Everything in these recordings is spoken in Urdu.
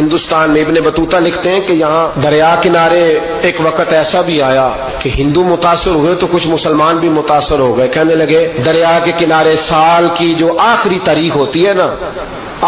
ہندوستان میں ابن بطوطہ لکھتے ہیں کہ یہاں دریا کنارے ایک وقت ایسا بھی آیا کہ ہندو متاثر ہوئے تو کچھ مسلمان بھی متاثر ہو گئے. کہنے لگے دریا کے کنارے سال کی جو آخری تاریخ ہوتی ہے نا،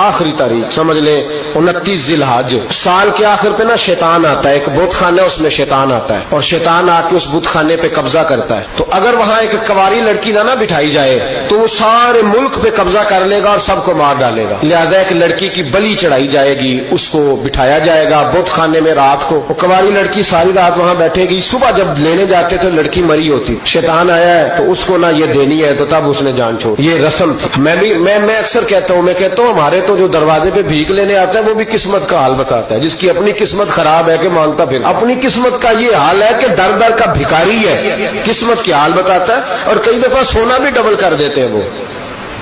آخری تاریخ سمجھ لیں 29 ذی الحج، سال کے آخر پہ نا شیطان آتا ہے، ایک بت خانہ ہے، اس میں شیطان آتا ہے اور شیطان آ کے اس بت خانے پہ قبضہ کرتا ہے. تو اگر وہاں ایک کنواری لڑکی نہ بٹھائی جائے تو وہ سارے ملک پہ قبضہ کر لے گا اور سب کو مار ڈالے گا. لہذا ایک لڑکی کی بلی چڑھائی جائے گی، اس کو بٹھایا جائے گا بت خانے میں رات کو. وہ کنواری لڑکی ساری رات وہاں بیٹھے گی، صبح جب لینے جاتے تو لڑکی مری ہوتی. شیطان آیا ہے تو اس کو نہ یہ دینی ہے، تو تب اس نے جان چھوڑ. یہ رسم تھی. میں اکثر کہتا ہوں ہمارے تو جو دروازے پہ بھیک لینے آتا ہے وہ بھی قسمت کا حال بتاتا ہے. جس کی اپنی قسمت خراب ہے کہ مانگتا پھر اپنی قسمت کا یہ حال ہے کہ در در کا بھکاری ہے، قسمت کی حال بتاتا ہے. اور کئی دفعہ سونا بھی ڈبل کر دیتے ہیں. وہ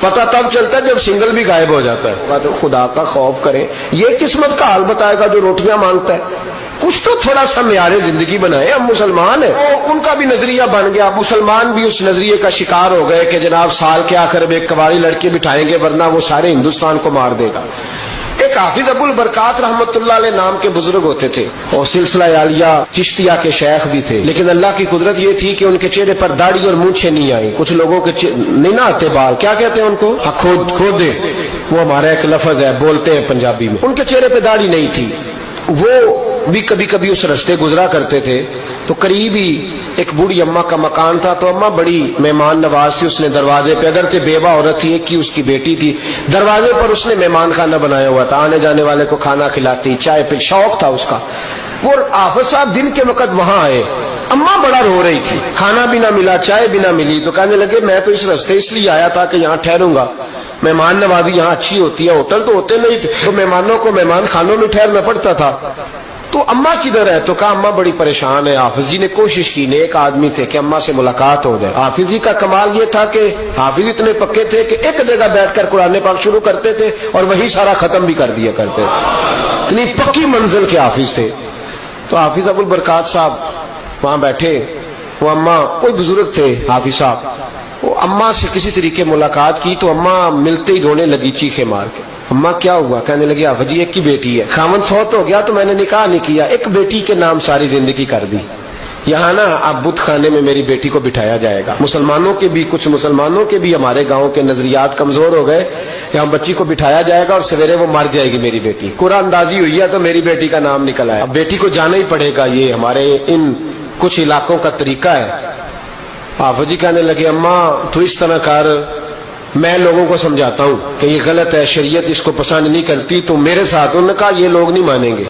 پتہ تب چلتا ہے جب سنگل بھی غائب ہو جاتا ہے. تو خدا کا خوف کریں. یہ قسمت کا حال بتائے گا جو روٹیاں مانگتا ہے. کچھ تو تھوڑا سا معیار زندگی بنائے. ہم مسلمان ہیں، ان کا بھی نظریہ بن گیا. مسلمان بھی اس نظریے کا شکار ہو گئے کہ جناب سال کے آخر میں ایک کنواری لڑکی بٹھائیں گے ورنہ وہ سارے ہندوستان کو مار دے گا. ایک حافظ ابو البرکات رحمت اللہ علیہ نام کے بزرگ ہوتے تھے اور سلسلہ عالیہ چشتیہ کے شیخ بھی تھے. لیکن اللہ کی قدرت یہ تھی کہ ان کے چہرے پر داڑھی اور مونچھیں نہیں آئی. کچھ لوگوں کے نہیں نہ آتے بال، کیا کہتے ہیں ان کو، کھودے. وہ ہمارا ایک لفظ ہے، بولتے ہیں پنجابی میں. ان کے چہرے پہ داڑھی نہیں تھی. وہ بھی کبھی کبھی اس رستے گزرا کرتے تھے تو قریب ہی ایک بوڑھی اماں کا مکان تھا. تو اماں بڑی مہمان نواز تھی. اس نے دروازے پہ اگر تھے بیوہ عورت تھی، ایک کی اس کی بیٹی تھی. دروازے پر اس نے مہمان خانہ بنایا ہوا تھا، آنے جانے والے کو کھانا کھلاتی، چائے پہ شوق تھا اس کا. وہ حافظ صاحب دن کے وقت وہاں آئے. اماں بڑا رو رہی تھی، کھانا بھی نہ ملا، چائے بھی نہ ملی. تو کہنے لگے میں تو اس رستے اس لیے آیا تھا کہ یہاں ٹھہروں گا. مہمان نوازی یہاں اچھی ہوتی ہے، ہوٹل تو ہوتے نہیں تھے تو مہمانوں کو مہمان خانوں میں ٹھہرنا پڑتا تھا. تو اماں کدھر ہے؟ تو کہا اماں بڑی پریشان ہے. حافظ جی نے کوشش کی، نیک آدمی تھے، کہ اماں سے ملاقات ہو جائے. حافظ جی کا کمال یہ تھا کہ حافظ اتنے پکے تھے کہ ایک جگہ بیٹھ کر قرآن پاک شروع کرتے تھے اور وہی سارا ختم بھی کر دیا کرتے. اتنی پکی منزل کے حافظ تھے. تو حافظ ابو البرکات صاحب وہاں بیٹھے. وہ اماں کوئی بزرگ تھے حافظ صاحب، وہ اماں سے کسی طریقے ملاقات کی تو اماں ملتے ہی رونے لگی چیخے مار کے. اماں کیا ہوا؟ کہنے لگی حافظ جی ایک کی بیٹی ہے، خاوند فوت ہو گیا تو میں نے نکاح نہیں کیا، ایک بیٹی کے نام ساری زندگی کر دی. یہاں نا اب بت خانے میں میری بیٹی کو بٹھایا جائے گا. کچھ مسلمانوں کے بھی ہمارے گاؤں کے نظریات کمزور ہو گئے. یہاں بچی کو بٹھایا جائے گا اور سویرے وہ مر جائے گی میری بیٹی. قرآن اندازی ہوئی ہے تو میری بیٹی کا نام نکل آیا. اب بیٹی کو جانا ہی پڑے گا. یہ ہمارے ان کچھ علاقوں کا طریقہ ہے. حافظ جی کہنے لگے اماں تو اس طرح کر، میں لوگوں کو سمجھاتا ہوں کہ یہ غلط ہے، شریعت اس کو پسند نہیں کرتی، تو میرے ساتھ. انہوں نے کہا یہ لوگ نہیں مانیں گے.